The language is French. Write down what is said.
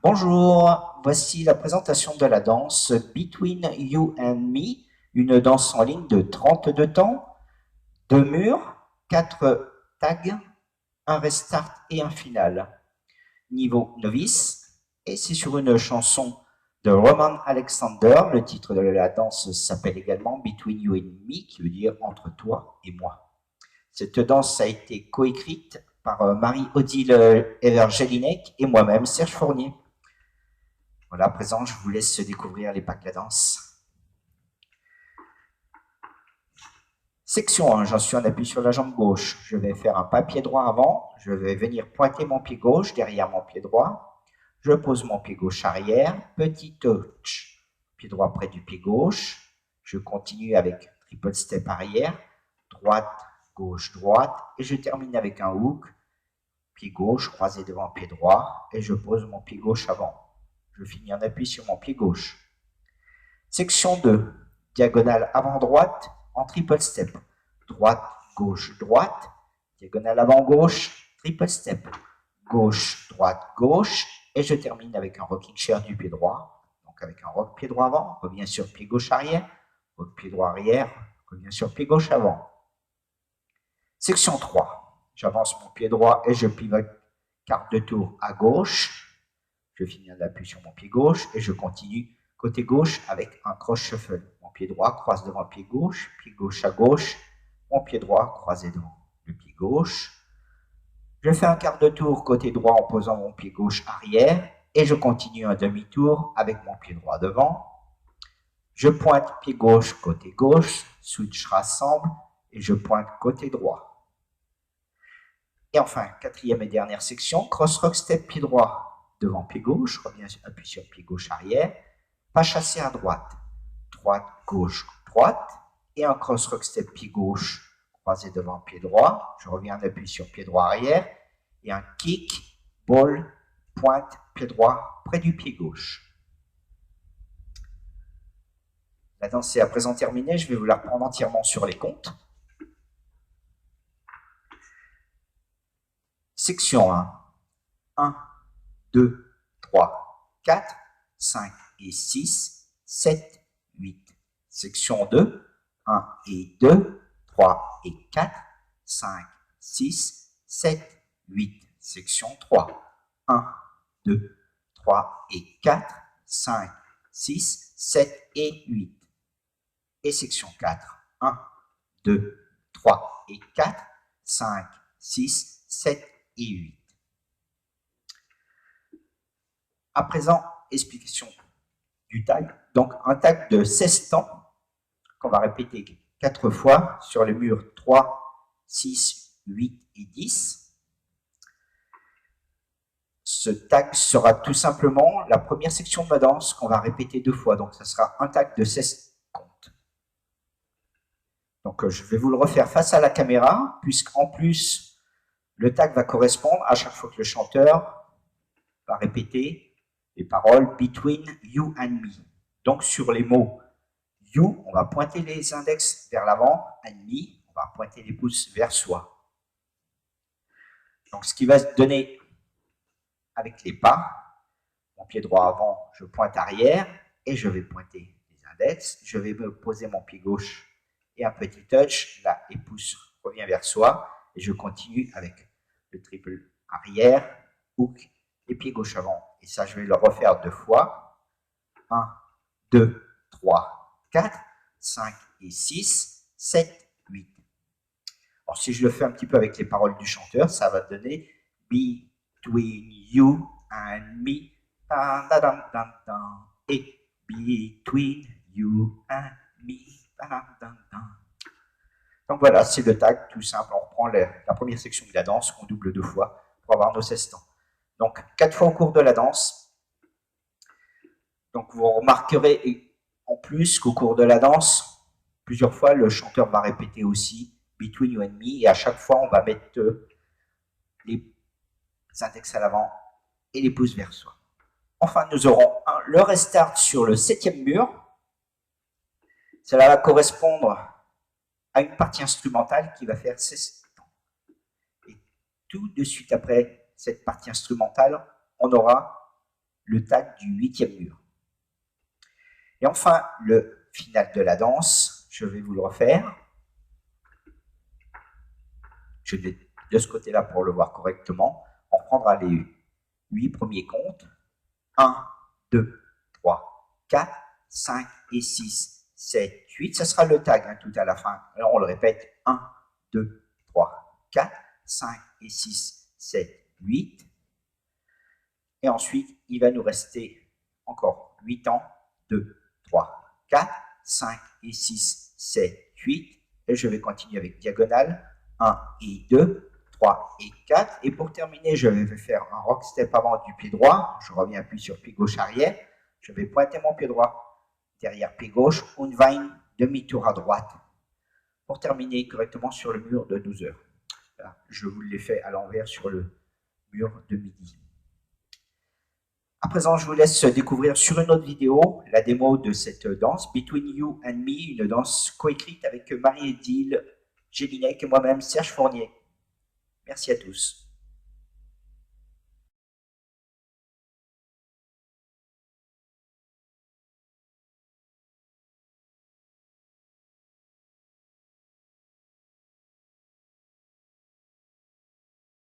Bonjour, voici la présentation de la danse Between You and Me, une danse en ligne de 32 temps, 2 murs, 4 tags, un restart et un final. Niveau novice, et c'est sur une chanson de Roman Alexander. Le titre de la danse s'appelle également Between You and Me, qui veut dire entre toi et moi. Cette danse a été coécrite par Marie-Odile Evergelinek et moi-même, Serge Fournier. Voilà, à présent, je vous laisse découvrir les pas de la danse. Section 1, j'en suis en appui sur la jambe gauche. Je vais faire un pas pied droit avant. Je vais venir pointer mon pied gauche derrière mon pied droit. Je pose mon pied gauche arrière. Petit touch. Pied droit près du pied gauche. Je continue avec triple step arrière. Droite, gauche, droite. Et je termine avec un hook. Pied gauche croisé devant pied droit. Et je pose mon pied gauche avant. Je finis en appui sur mon pied gauche. Section 2, diagonale avant droite en triple step. Droite, gauche, droite. Diagonale avant gauche, triple step. Gauche, droite, gauche. Et je termine avec un rocking chair du pied droit. Donc avec un rock pied droit avant, revient sur pied gauche arrière. Rock pied droit arrière, revient sur pied gauche avant. Section 3, j'avance mon pied droit et je pivote quart de tour à gauche. Je finis en appui sur mon pied gauche et je continue côté gauche avec un cross shuffle. Mon pied droit croise devant le pied gauche à gauche, mon pied droit croisé devant le pied gauche. Je fais un quart de tour côté droit en posant mon pied gauche arrière et je continue un demi-tour avec mon pied droit devant. Je pointe pied gauche, côté gauche, switch rassemble et je pointe côté droit. Et enfin, quatrième et dernière section, cross rock step pied droit devant pied gauche, reviens appuie sur pied gauche arrière, pas chassé à droite, droite, gauche, droite, et un cross rock step pied gauche croisé devant pied droit, je reviens en appui sur pied droit arrière, et un kick, ball, pointe, pied droit près du pied gauche. La danse est à présent terminée, je vais vous la reprendre entièrement sur les comptes. Section 1, 1, 2, 3, 4, 5 et 6, 7, 8. Section 2, 1 et 2, 3 et 4, 5, 6, 7, 8. Section 3, 1, 2, 3 et 4, 5, 6, 7 et 8. Et section 4, 1, 2, 3 et 4, 5, 6, 7 et 8. À présent, explication du tag. Donc, un tag de 16 temps qu'on va répéter 4 fois sur les murs 3, 6, 8 et 10. Ce tag sera tout simplement la première section de ma danse qu'on va répéter 2 fois. Donc, ça sera un tag de 16 comptes. Donc, je vais vous le refaire face à la caméra, puisqu'en plus, le tag va correspondre à chaque fois que le chanteur va répéter les paroles Between You and Me. Donc, sur les mots You, on va pointer les index vers l'avant, and Me, on va pointer les pouces vers soi. Donc, ce qui va se donner avec les pas, mon pied droit avant, je pointe arrière et je vais pointer les index. Je vais me poser mon pied gauche et un petit touch, là, les pouces reviennent vers soi et je continue avec le triple arrière, hook et pied gauche avant. Et ça, je vais le refaire 2 fois. 1, 2, 3, 4, 5 et 6, 7, 8. Alors, si je le fais un petit peu avec les paroles du chanteur, ça va donner Between you and me, et Between you and me. Donc voilà, c'est le tag tout simple. On reprend la première section de la danse qu'on double 2 fois pour avoir nos 16 temps. Donc 4 fois au cours de la danse. Donc vous remarquerez en plus qu'au cours de la danse, plusieurs fois, le chanteur va répéter aussi Between You and Me, et à chaque fois, on va mettre les index à l'avant et les pouces vers soi. Enfin, nous aurons le restart sur le 7e mur. Cela va correspondre à une partie instrumentale qui va faire 16 temps. Et tout de suite après cette partie instrumentale, on aura le tag du 8e mur. Et enfin, le final de la danse, je vais vous le refaire. Je vais de ce côté-là pour le voir correctement. On reprendra les 8 premiers comptes. 1, 2, 3, 4, 5 et 6, 7, 8. Ce sera le tag tout à la fin. Alors on le répète. 1, 2, 3, 4, 5 et 6, 7, 8. Et ensuite, il va nous rester encore 8 temps. 2, 3, 4, 5 et 6, 7, 8. Et je vais continuer avec diagonale. 1 et 2, 3 et 4. Et pour terminer, je vais faire un rock step avant du pied droit. Je reviens, appuie sur pied gauche arrière. Je vais pointer mon pied droit derrière pied gauche. Unwind, demi-tour à droite. Pour terminer correctement sur le mur de 12 heures. Là, je vous l'ai fait à l'envers sur le mur de midi. À présent, je vous laisse découvrir sur une autre vidéo la démo de cette danse, Between You and Me, une danse coécrite avec Marie-Édile Jelinek et moi-même, Serge Fournier. Merci à tous.